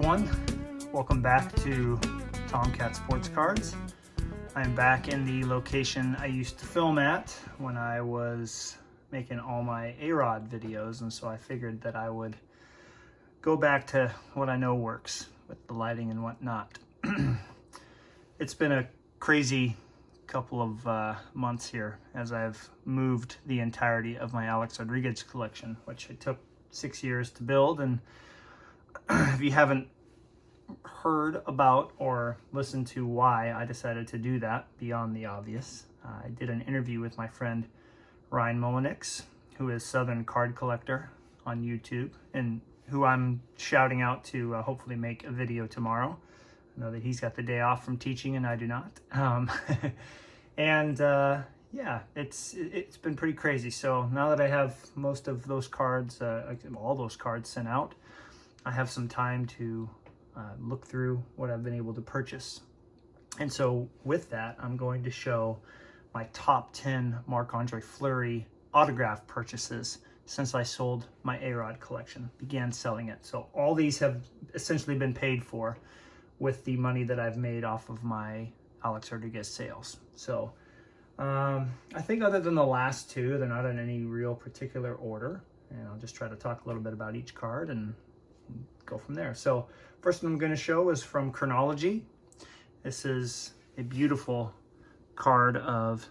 everyone. Welcome back to Tomcat Sports Cards. I'm back in the location I used to film at when I was making all my A-Rod videos, and so I figured that I would go back to what I know works with the lighting and whatnot. It's been a crazy couple of months here as I've moved the entirety of my Alex Rodriguez collection, which it took 6 years to build. And if you haven't heard about or listened to why I decided to do that beyond the obvious, I did an interview with my friend Ryan Mullenix, who is Southern Card Collector on YouTube, and who I'm shouting out to hopefully make a video tomorrow. I know that he's got the day off from teaching and I do not. Yeah, it's been pretty crazy. So now that I have most of those cards, all those cards sent out, I have some time to look through what I've been able to purchase. And so with that, I'm going to show my top 10 Marc-Andre Fleury autograph purchases since I sold my A-Rod collection, began selling it. So all these have essentially been paid for with the money that I've made off of my Alex Rodriguez sales. So I think other than the last two, they're not in any real particular order. And I'll just try to talk a little bit about each card and go from there. So first one I'm going to show is from Chronology. This is a beautiful card of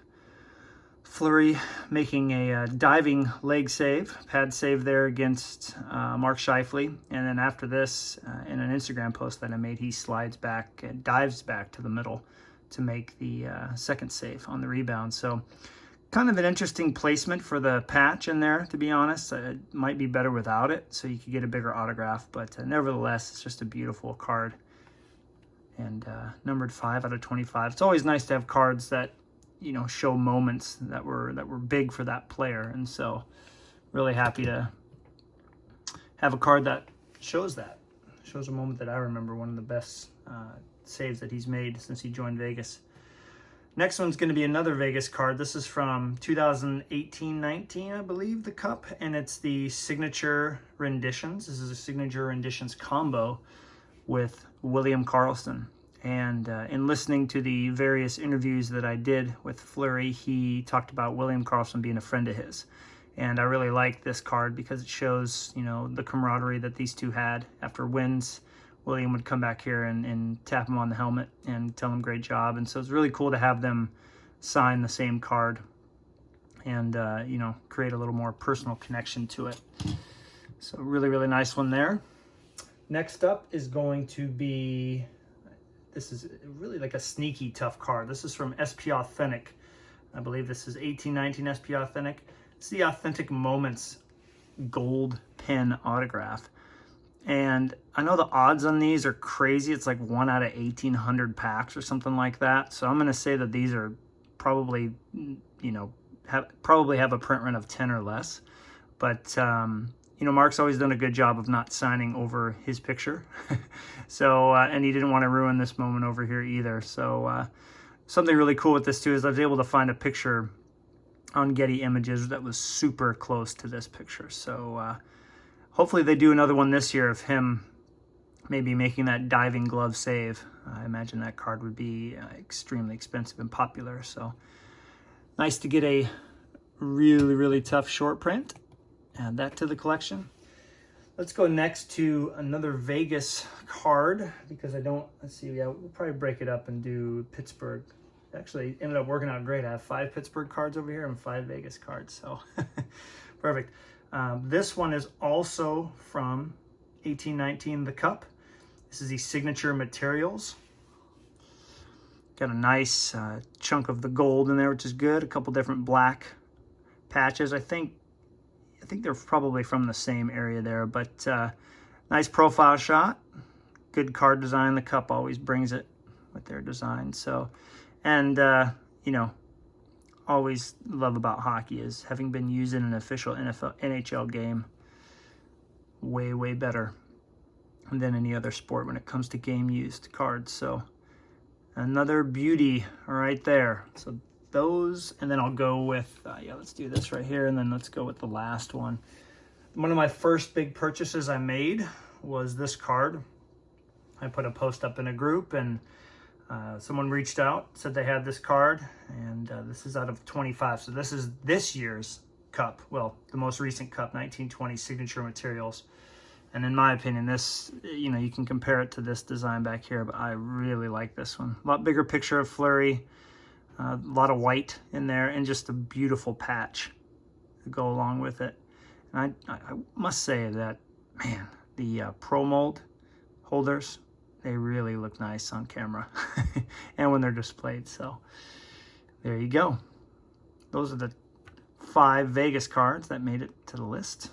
Fleury making a diving leg save, pad save there against Mark Scheifele. And then after this, in an Instagram post that I made, he slides back and dives back to the middle to make the second save on the rebound. So kind of an interesting placement for the patch in there, to be honest. It might be better without it, so you could get a bigger autograph, but nevertheless, it's just a beautiful card. And numbered 5 out of 25. It's always nice to have cards that, you know, show moments that were big for that player, and so really happy to have a card that shows a moment that I remember, one of the best saves that he's made since he joined Vegas. Next one's going to be another Vegas card. This is from 2018-19, I believe, the Cup, and it's the Signature Renditions. This is a Signature Renditions combo with William Karlsson. And in listening to the various interviews that I did with Fleury, he talked about William Karlsson being a friend of his. And I really like this card because it shows, you know, the camaraderie that these two had. After wins, William would come back here and tap him on the helmet and tell him great job. And so it's really cool to have them sign the same card and, you know, create a little more personal connection to it. So really, really nice one there. Next up is going to be, this is really like a sneaky tough card. This is from SP Authentic. I believe this is 1819 SP Authentic. It's the Authentic Moments gold pen autograph. And I know the odds on these are crazy. It's like 1 out of 1,800 packs or something like that. So I'm going to say that these are probably, you know, probably have a print run of 10 or less. But, you know, Mark's always done a good job of not signing over his picture. So, and he didn't want to ruin this moment over here either. So something really cool with this too is I was able to find a picture on Getty Images that was super close to this picture. So hopefully they do another one this year of him maybe making that diving glove save. I imagine that card would be extremely expensive and popular. So nice to get a really, really tough short print. Add that to the collection. Let's go next to another Vegas card because I don't, let's see, yeah, we'll probably break it up and do Pittsburgh. Actually ended up working out great. I have 5 Pittsburgh cards over here and 5 Vegas cards, so perfect. This one is also from 1819, the Cup. This is the Signature Materials. Got a nice chunk of the gold in there, which is good. A couple different black patches. I think they're probably from the same area there, but nice profile shot. Good card design. The Cup always brings it with their design. So, and you know, always love about hockey is having been used in an official NHL game way, way better than any other sport when it comes to game used cards. So another beauty right there. So those, and then I'll go with, yeah, let's do this right here, and then let's go with the last one. One of my first big purchases I made was this card. I put a post up in a group, and someone reached out, said they had this card, and this is out of 25. So this is this year's cup. Well, the most recent cup, 1920 signature materials. And in my opinion, this, you know, you can compare it to this design back here, but I really like this one. A lot bigger picture of Fleury, a lot of white in there, and just a beautiful patch to go along with it. And I must say that, man, the Pro Mold holders, they really look nice on camera and when they're displayed. So there you go. Those are the 5 Vegas cards that made it to the list.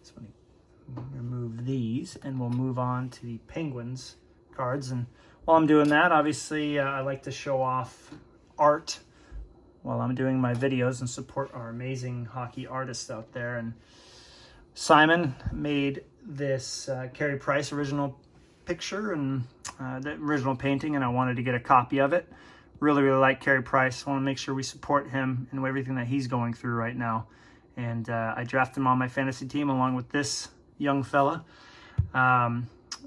So we'll remove these and we'll move on to the Penguins cards. And while I'm doing that, obviously I like to show off art while I'm doing my videos and support our amazing hockey artists out there. And Simon made this Carey Price original picture and the original painting, and I wanted to get a copy of it. Really like Carey Price. I want to make sure we support him and everything that he's going through right now. And I drafted him on my fantasy team along with this young fella.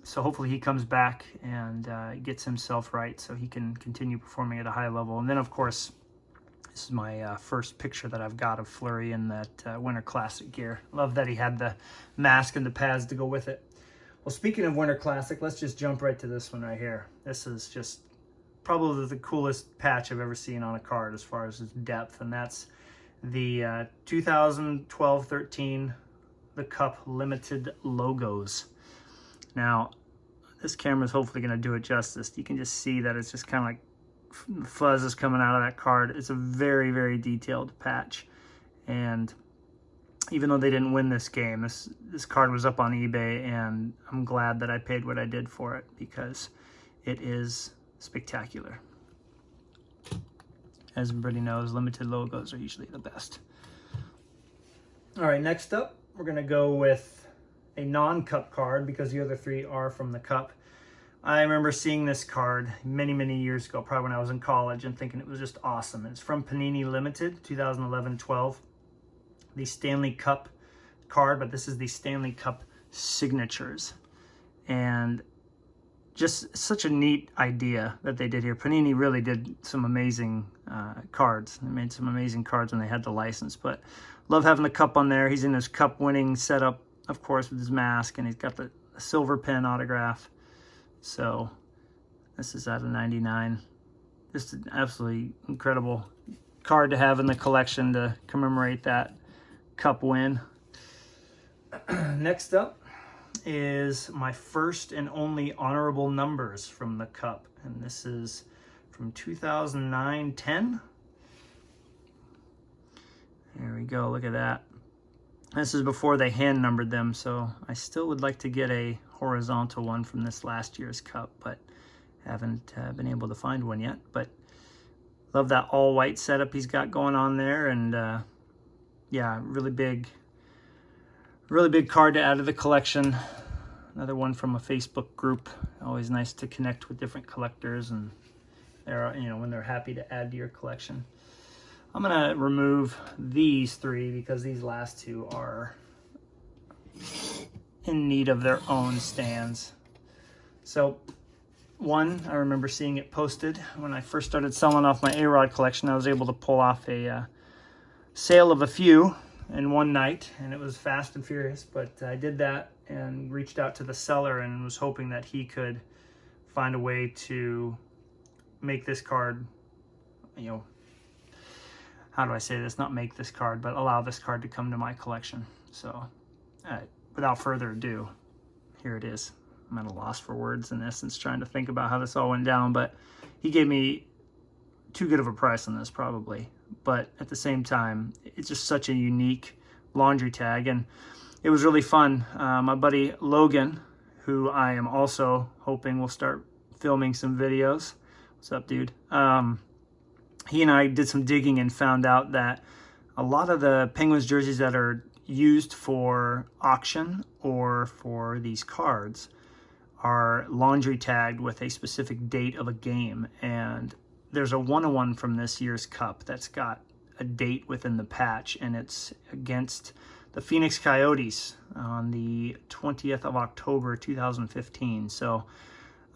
So hopefully he comes back and gets himself right so he can continue performing at a high level. And then, of course, this is my first picture that I've got of Fleury in that Winter Classic gear. Love that he had the mask and the pads to go with it. Well, speaking of Winter Classic, let's just jump right to this one right here. This is just probably the coolest patch I've ever seen on a card as far as its depth, and that's the 2012-13 The Cup Limited Logos. Now, this camera is hopefully going to do it justice. You can just see that it's just kind of like fuzz is coming out of that card. It's a very, very detailed patch, and even though they didn't win this game, this card was up on eBay, and I'm glad that I paid what I did for it because it is spectacular. As everybody knows, limited logos are usually the best. All right, next up, we're going to go with a non-cup card because the other 3 are from the cup. I remember seeing this card many, many years ago, probably when I was in college, and thinking it was just awesome. It's from Panini Limited, 2011-12. The Stanley Cup card, but this is the Stanley Cup signatures. And just such a neat idea that they did here. Panini really did some amazing cards. They made some amazing cards when they had the license, but love having the cup on there. He's in his cup winning setup, of course, with his mask, and he's got the silver pen autograph. So this is out of 99. Just an absolutely incredible card to have in the collection to commemorate that cup win. Next up is my first and only honorable numbers from the cup, and this is from 2009-10. There we go, look at that. This is before they hand numbered them, so I still would like to get a horizontal one from this last year's cup, but haven't been able to find one yet. But love that all white setup he's got going on there, and yeah, really big card to add to the collection. Another one from a Facebook group. Always nice to connect with different collectors, and they're, you know, when they're happy to add to your collection. I'm gonna remove these 3 because these last 2 are in need of their own stands. So one, I remember seeing it posted when I first started selling off my A-Rod collection. I was able to pull off a sale of a few in one night, and it was fast and furious, but I did that and reached out to the seller and was hoping that he could find a way to make this card, you know, how do I say this? Not make this card, but allow this card to come to my collection. So without further ado, here it is. I'm at a loss for words in essence, trying to think about how this all went down, but he gave me too good of a price on this probably. But at the same time, it's just such a unique laundry tag, and it was really fun. My buddy Logan, who I am also hoping will start filming some videos. What's up, dude? He and I did some digging and found out that a lot of the Penguins jerseys that are used for auction or for these cards are laundry tagged with a specific date of a game, and there's a 101 from this year's cup that's got a date within the patch, and it's against the Phoenix Coyotes on the 20th of October 2015. So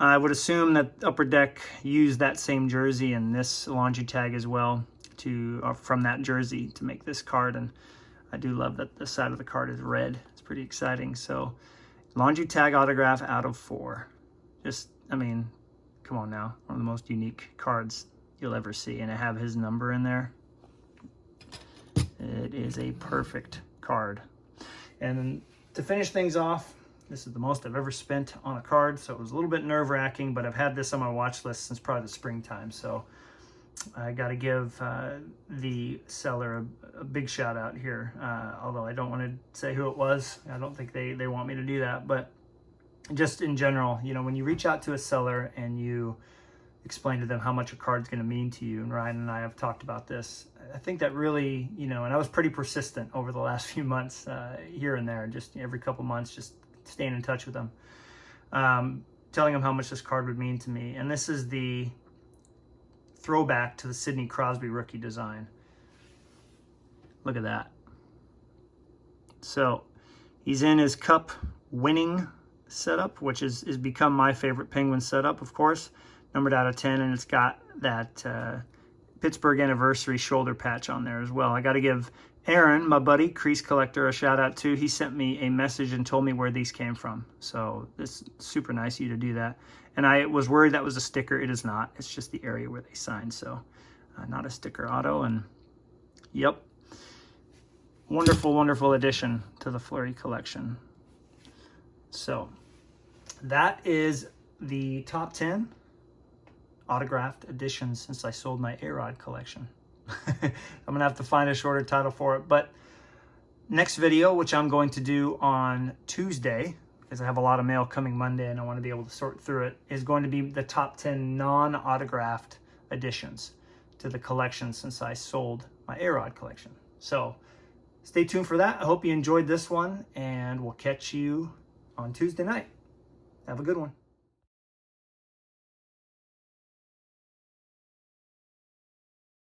I would assume that Upper Deck used that same jersey and this Longitag as well from that jersey to make this card. And I do love that the side of the card is red. It's pretty exciting. So Longitag autograph out of 4. Just, I mean, come on now. One of the most unique cards you'll ever see. And I have his number in there. It is a perfect card. And then to finish things off, this is the most I've ever spent on a card, so it was a little bit nerve-wracking, but I've had this on my watch list since probably the springtime, so I got to give the seller a big shout out here, although I don't want to say who it was. I don't think they want me to do that, but just in general, you know, when you reach out to a seller and you explain to them how much a card's going to mean to you, and Ryan and I have talked about this, I think that really, you know, and I was pretty persistent over the last few months, here and there, just every couple months, just staying in touch with them, telling them how much this card would mean to me. And this is the throwback to the Sidney Crosby rookie design. Look at that. So he's in his Cup winning setup, which is become my favorite Penguin setup, of course, numbered out of 10, and it's got that Pittsburgh anniversary shoulder patch on there as well. I got to give Aaron, my buddy, crease collector, a shout out too. He sent me a message and told me where these came from. So it's super nice of you to do that. And I was worried that was a sticker. It is not. It's just the area where they signed. So not a sticker auto. And yep, wonderful, wonderful addition to the Fleury collection. So that is the top 10 autographed editions since I sold my A-Rod collection. I'm gonna have to find a shorter title for it, but next video, which I'm going to do on Tuesday, because I have a lot of mail coming Monday and I want to be able to sort through it, is going to be the top 10 non-autographed additions to the collection since I sold my A-Rod collection. So stay tuned for that. I hope you enjoyed this one, and we'll catch you on Tuesday night. Have a good one.